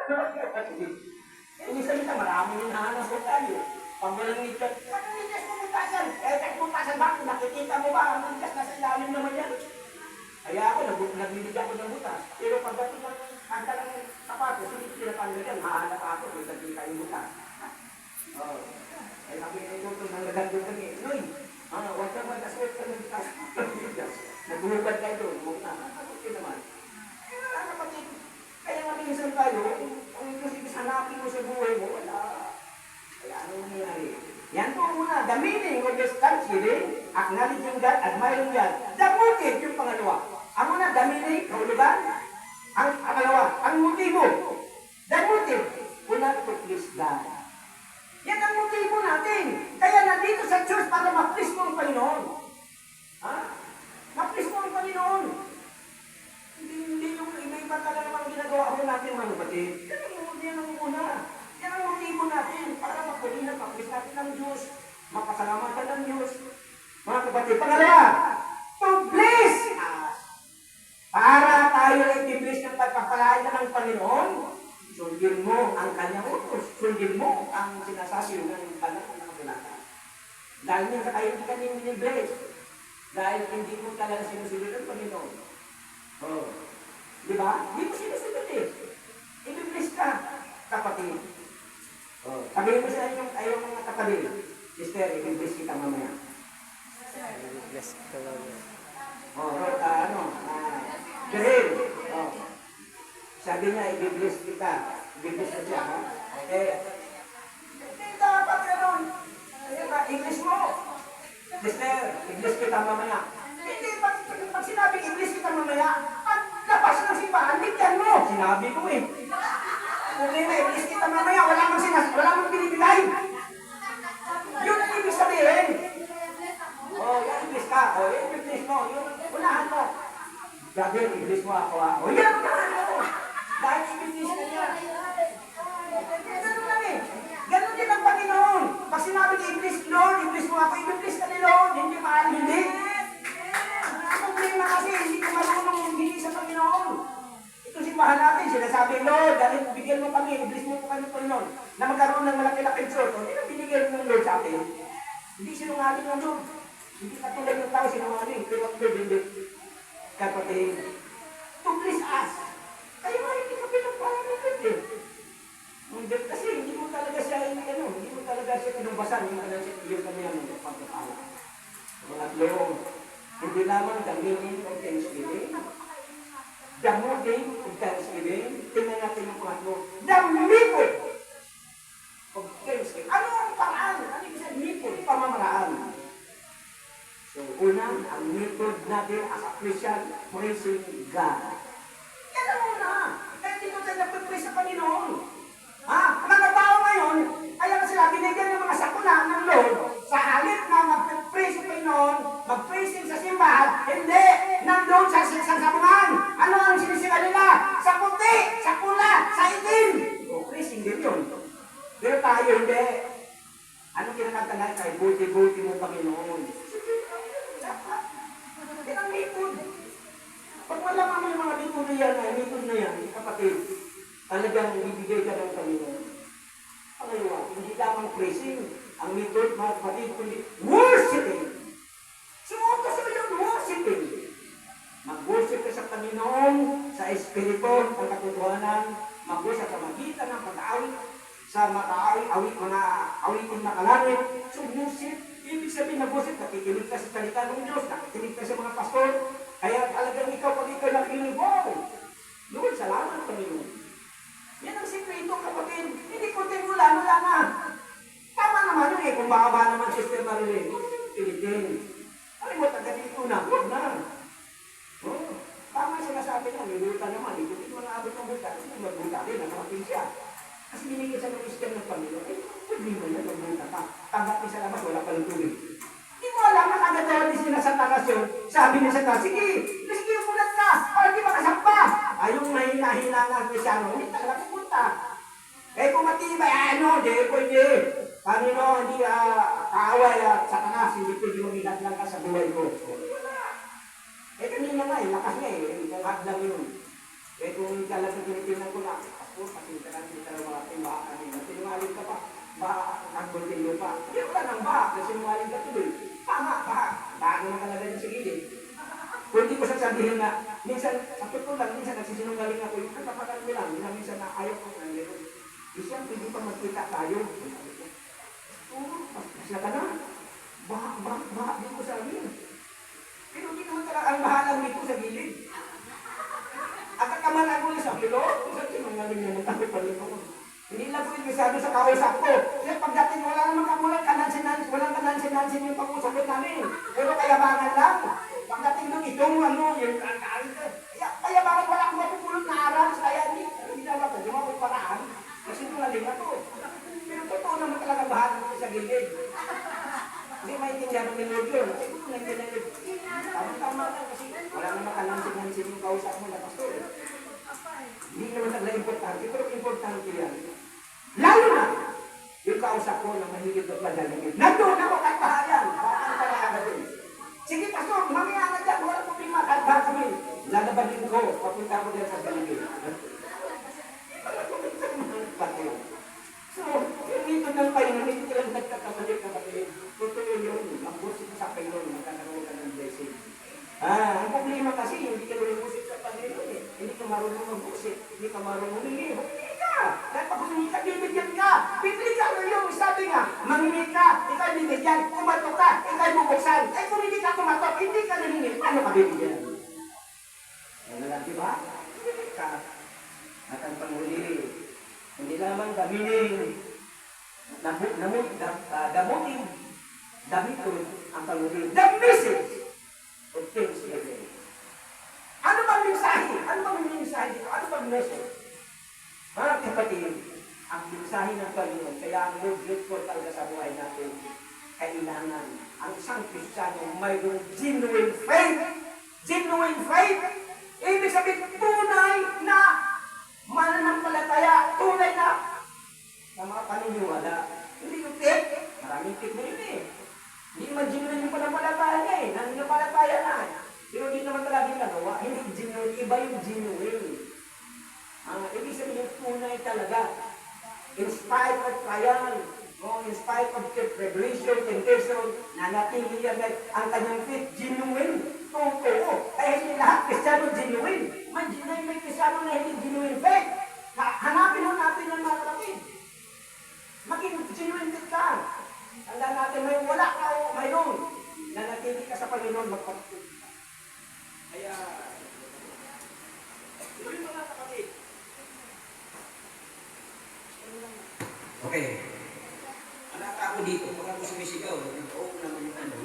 Yung isa nito, maraming hinahanap ko tayo. Pag walang nigas, ano nigas mo mutasan? Kahit mutasan ba? Nakikita mo ba? Ang nigas nasa ilalim naman yan. Kaya ako, nagbibig ako ng butas. Pero pagdating ng handa ng sapatos, hindi ko pinapanggal yan. Mahanap ako kung nakita yung butas. Oh. Ay nakikita ko itong nangagandong kami. Noy, huwag kang magkaswet ka ng butas. Nagbuhubad kayo doon. Huwag na. Okay naman. Kaya kapatid, kaya nga minsan tayo, kung kasi hanapin mo sa buhay mo, wala. Kaya ano nangyayari? Yan po muna, the meaning of this thanksgiving, acknowledging God, admiring God. The motive, yung pangalawa. Ang una, the meaning, kahulugan. Ang pangalawa, ang motibo. The motive, una, to please God. Yan ang motibo natin. Kaya nandito sa church para ma-please mo ang Panginoon. Ha? Ma-please mo ang Panginoon. Hindi yung iba-iba talaga mga ginagawa ko natin mga kapatid. Yan ang una. Yan ang motibo natin para mapuli na ma-please natin ng Diyos. Mapasalamatan ng Diyos. Mga kapatid, pangalawa, to bless us. Para tayo ay i-bless ng pagpapalain ng Panginoon, sundin mo ang kanyang utos. Sundin mo ang sinasabi ng kanyang pinaka. Dahil minsan kayo hindi kanyang bless. Dahil hindi mo talaga sinusunod ng Panginoon. Oh. Di ba? Hindi mo sinusunod eh. I-bless ka, kapatid. Oh. Sabihin mo sa ayong mga kapatid, Sister, i-bless kita mamaya. I-bless kita mamaya. Dahil, sabi niya, i-bless kita. I-bless na siya, ha? Okay. Hindi dapat gano'n. I-bless mo. Sister, i-bless kita mamaya. Hindi, pag sinabi, i-bless kita mamaya, pag labas ng simbahan, bigyan mo. Sinabi ko eh. Okay na, i-bless kita mamaya, wala mang binibigay. Yun ang ibig sabihin. I-bless ka. I-bless mo. Unahan mo. Sabi, i-bless mo ako ha. Yan, unahan mo. Dahil i-bless ka niya. Ganun lang eh. Ganun din ang Panginoon. Pag sinabi ni i-bless Lord, i-bless mo ako, i-bless ka ni Lord. Hindi maaari, hindi. Ang problema kasi, hindi ko marunong hindi sa Panginoon. Ito simbahan natin, sinasabi, Lord, dahil bigyan mo kami, i-bless mo po kami Panginoon, na magkaroon ng malaki-laking church. Hindi na binigyan ng Lord sa atin. Hindi sinungaling ng Lord. Hindi katulad ng tao sinungaling. Pero ang Lord, hindi. Kapatid, to please us. Kaya nga hindi ka pinagpalamit eh. Kasi hindi mo talaga siya, hindi mo talaga siya pinagbasan yung kanyang pagkakala. Mga loob, hindi lamang the meaning of Thanksgiving, the motive of Thanksgiving, tingnan natin yung pangatlo, the method of Thanksgiving. Ano ang paraan? Ano yung isang method? Pamamaraan. So, unang, ang method natin as a Christian, praising God. Yan ang una. Kaya dito tayo nagpipraise sa Panginoon. Mga tao ngayon, kaya sila binigyan ng mga sakuna ng Lord, sa halip na mag-praise sa Panginoon, mag-praising sa simbahan, hindi, nandun sa sabungan. Ano ang sinisira nila? Sa puti, sa pula, sa itim. O, praising din yun. Pero tayo hindi. Ano kinakanta nga tayo? Buti-buti mo Panginoon. Yan ang method. Pag malaman mo yung mga method na yan, kapatid, talagang bibigay ka ng Panginoon. Pangalawa, hindi lamang praising. Ang method, mga kapatid, kundi worshiping. Sumuko sa yung worshiping. Mag-worship ka sa Panginoon, sa Espiritu, ang katotohanan, mag-worship sa magitan ng pag-awit, sa mga awitin na kalangit. So, worship. Ibig sabihin mag-worship, nakikinig ka sa salita ng Diyos, nakikinig ka sa mga pastor, kaya talagang ikaw, pag ikaw nakikinig, wow! Lord, salamat Panginoon. Yan ang sikreto, kapatid. Hindi ko wala na. Tama naman yun eh, kung baka naman Sister Marilyn, Pilipin. Alam mo, taga-dito na, huwag na. Oh, tama yung sinasabi niya, may buta naman, ikutin mo na abot ng buta, kasi mag-buta din, nakamating siya. Kasi binigyan siya ng Christian ng Panginoon, eh, pwede mo na mag-buta ka. Tanggap niya sa labas, wala pa ng tubig. Hindi mo alam, nakagadawan din sila sa takas yun. Sabi niya sa takas, sige, umulat ka, para di makasampa. Ayong mahina-hina nga Krisyano, hindi talaga pupunta. Eh kung matibay, di pwede. Panginoon, hindi kaaway sa takas, hindi pwede mag-ingat lang ka sa buhay ko. Eh kanina nga, lakas niya kung hadlang yun. Eh kung talagang tinitingnan ko na, ako, pasensya ka nasinungaling ka tuloy. Tama, bago na talaga niya sa gilid. Kung hindi ko sasabihin na, minsan, sa totoo lang, minsan nagsisinungaling ako, yung katapakan mo lang, minsan na ayaw ko ng gano'n. Isang, hindi pa magkita tayo. Oo, pasya ka na. Baha dito sa amin. Pero hindi naman talaga ang bahalang dito sa gilid. At ang kamalan ko sa pilo, kung sinungaling naman tayo pa rin ako. Hindi lang ko yung sabi sa kausap ko. Kasi pagdating wala namang kamulat, walang kanansin-nansin yung pag-usapin namin. Pero kayabangan lang. Pagdating doon, itong yung kayabangan, wala akong mapupulot na aral. Kaya hindi naman ko, yung ako paraan. Kasi sinungaling ako. Pero totoo naman talaga bahal ko sa gilid. Hindi maintindihan ng Lord yun. Kasi kung nagdinagin, tama lang kasi wala namang kanansin-nansin yung kausap mo na pastor. Hindi naman talaga importante, pero importante yan. Lalo na, yung kausap ko na mahigit at madalingin. Nandun ako kahit bahayan. Bakit talaga natin? Sige, pastor, mamaya na dyan. Wala problema. Kahit ba kami. Lalabanin ko. Papunta ko dyan sa dalingin. So, dito ng Panginoon, hindi lang nagkakapalik. Totoo yun. Ang busik sa Panginoon, magkakaroon ka ng blessing. Ang problema kasi, hindi ka rin busik sa Panginoon eh. Hindi ka marunong mag-busik. Hindi ka marunong humingi. Humingi ka! Dahil pag humingi ka, bibigyan ka. Bibili ka yung sabi nga, mangingi ka, ikay bibigyan, kumato ka, ikay bubuksan. Eh kung hindi ka kumato, hindi ka nahingi. Ano ka bibigyan? Ano lang, di ba? Bibigyan ka. At ang panghuli, hindi naman gamining damutin, damitun ang panghuli. The message of Thanksgiving. Ano bang mensahe? Ano bang mensahe dito? Ano bang message? Mga kapatid, ang mensahe ng Panginoon, kaya ang Lord grateful talaga sa buhay natin, kailangan ang isang Kristiyano mayroong genuine faith. Genuine faith. Ibig sabihin, tunay na mananampalataya, tunay na mga paniniwala. Hindi yung faith. Maraming faith na yun eh. Hindi naman genuine yung panampalataya niya eh. Nananampalataya na. Pero hindi naman talaga yung nagawa. Hindi genuine. Iba yung genuine. Ibig sabihin yung tunay talaga. In spite of trial, in spite of tribulation, temptation, nanatili yan ang kanyang faith, genuine. Totoo. Kaya hindi lahat Kristiyano genuine. May Kristiyano na hindi genuine faith. Hanapin mo natin yung mga kapatid. Maging genuine faith ka. Tanda natin, may wala ka o mayroon. Nanatili ka sa Panginoon, magpapatid. Kaya, yun mga kapatid. Okay. Anak ako dito, pag ako sumisigaw, oo naman yung ano.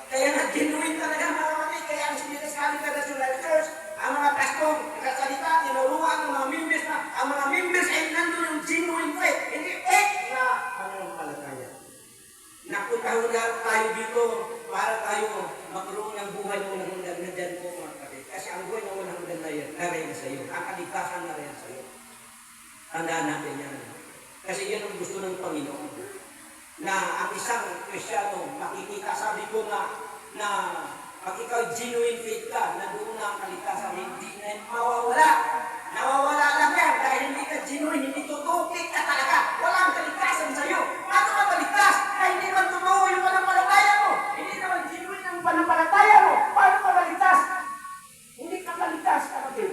Kaya nga, genuine talaga mga kapatid. Kaya ang sinasabi ka sa church, ang mga pastor, nagsasalita, tinuruan ng mga members na, ang mga members ay nandun yung genuine faith. Hindi faith na pananampalataya. Nakutahula tayo dito para tayo magkaroon ng buhay ng unang hundan na dyan po mga kapatid. Kasi ang buhay ng unang hundan na yan, narin sa iyo. Ang kaligtasan na rin sa iyo. Tandaan natin yan. Kasi yan ang gusto ng Panginoon. Na ang isang Kristiyano, makikita, sabi ko nga, na pag ikaw genuine faith ka, na doon na ang kaligtasan, hindi na mawawala. Nawawala lang yan dahil hindi ka genuine, hindi totoo, faith ka talaga. Walang kaligtasan sa iyo. Paano ka maligtas? Na hindi man totoo yung panampalataya mo. Hindi naman genuine ang panampalataya mo. Paano ka maligtas? Hindi ka maligtas, kapatid.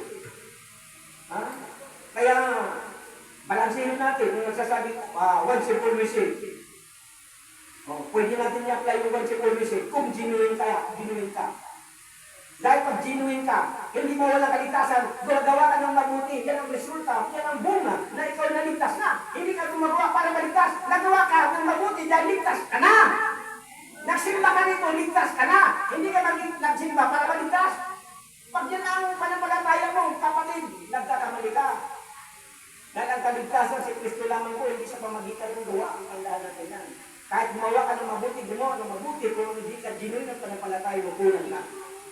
Kaya, balansihin natin yung nagsasabi, one simple message. Pwede natin i-apply yung one simple message kung genuine ka. Dahil pag genuine ka, hindi mo walang kaligtasan, gagawa ka ng mabuti, yan ang resulta, yan ang bunga na ikaw naligtas na. Hindi ka gumagawa para maligtas, nagawa ka ng mabuti dahil ligtas ka na. Nagsimba ka nito, ligtas ka na. Hindi ka nagsimba para maligtas. Pag yan ang panampalataya mo, kapatid, nagkakamali ka. Dahil ang kaligtasan si Kristo lamang po, hindi sa pamagitan ng gawa ang tandaan natin yan. Kahit gumawa ka ng mabuti, gumawa ng mabuti, pero hindi ka genuine ang panampalataya mo, kulang ka.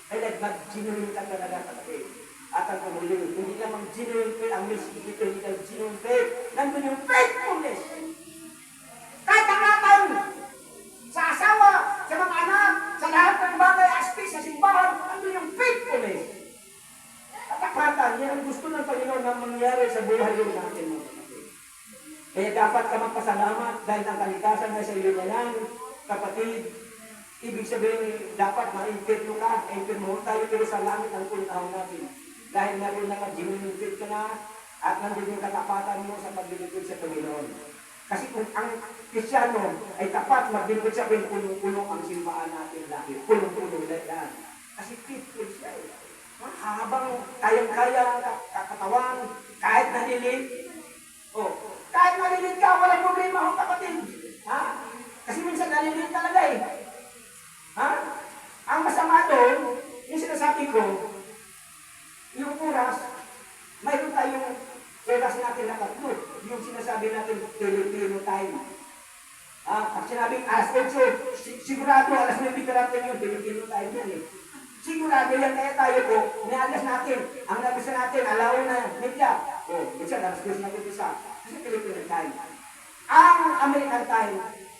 Kaya nag-genuine ka talaga kapatid. At ang pumuli, hindi lamang genuine faith, ang message dito, hindi lang genuine faith. Nandun yung faithfulness. Kahit angatan sa asawa, sa mga anak, sa lahat ng bagay, aspect, sa simbahan, nandun yung faithfulness. At akatan, yan ang gusto ng Panginoon na mangyari sa buhay natin mga kapatid. Kaya dapat ka magpasalamat dahil ang kalikasan ay sa iyo na yan, kapatid. Ibig sabihin, dapat ma-impirmo ka, impirmo tayo, pero sa langit ang puntahan natin. Dahil naroon na ginulimpid ka na, at nandun yung katapatan mo sa paglilipid sa Panginoon. Kasi kung ang Kristyano ay tapat, maglilipid sa punong-punong ang simbahan natin lagi. Punong-punong na yan. Kasi faithful siya eh. Habang kayang-kaya ang katawan, kahit nalilit, kahit nalilit ka, walang problema ho kapatid. Ha? Kasi minsan nalilit talaga eh. Ha? Ang masama doon, yung sinasabi ko, yung oras, mayroon tayong oras natin na tatlo. Yung sinasabi natin, Filipino time. Pag sinabing alas 8, sigurado alas 9 natin yung Filipino time yan eh. Sigurado yan, kaya tayo po, nialas natin. Ang nabisa natin, alaw na media. Minsan, alas 10 natin isa. Kasi Filipino time. Ang American time,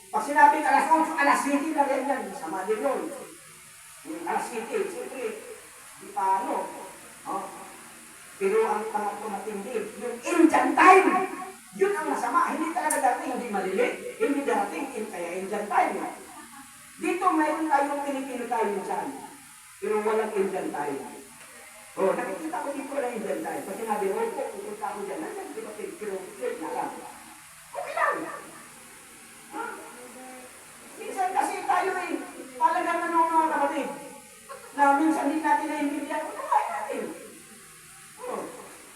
pag sinabing alas 8, alas 7 na rin yan. Sama din yun. Alas 7, siyempre, di pa ano. Pero ang pangatlo matindi, yung Indian time, yun ang masama. Hindi talaga dating, hindi malilit. Hindi dating, kaya Indian time. Dito mayroon tayong Pilipino time dyan. Pero walang Indian time. Nakikita ko dito walang Indian time. Pag sinabi, pupunta ako dyan. Nandiyan, di ba, pero wait na lang. Okay lang. Minsan kasi tayo eh, talagang mga kapatid, na minsan hindi natin naiintindihan, kumain natin.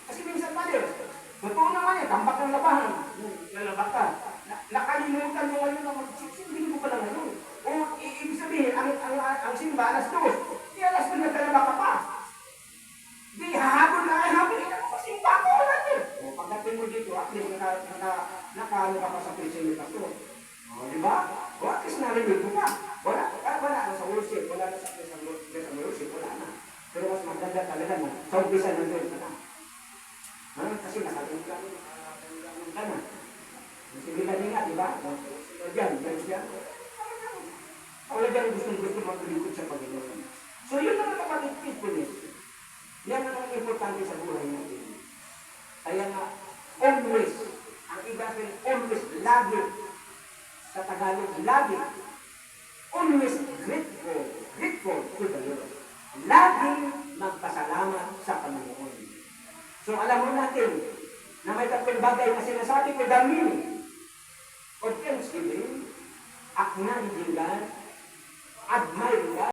Kasi minsan tayo, totoo naman yan, tambak ng labahan. Lalabak ka. Nakalimutan mo ngayon na mag-6, mo pala ngayon. Ibig sabihin, ang simba, alas 2. Di alas 2 nagkalaba ka pa. Di hahabol na ay habol. Simba ko natin. Pagdating mo dito, at least nakano ka pa sa preaching ni Pastor. Di ba? At least narinig mo pa. Wala na sa worship, wala na sa worship, wala na. Pero mas maganda talaga na, sa umpisa nandun ka na. Kasi nakatunggan ka na. Sige ka nga, di ba? Diyan siya. Talagang gusto maglikod sa Panginoon. So yun ang kapatid, faithfulness. Yan ang importante sa buhay natin. Kaya nga, always, ang iba rin, always, lagi, sa Tagalog, lagi, always grateful to the Lord. Laging magpasalamat sa Panginoon. So alam mo natin, na may tatlong bagay na sinasabi ko, the meaning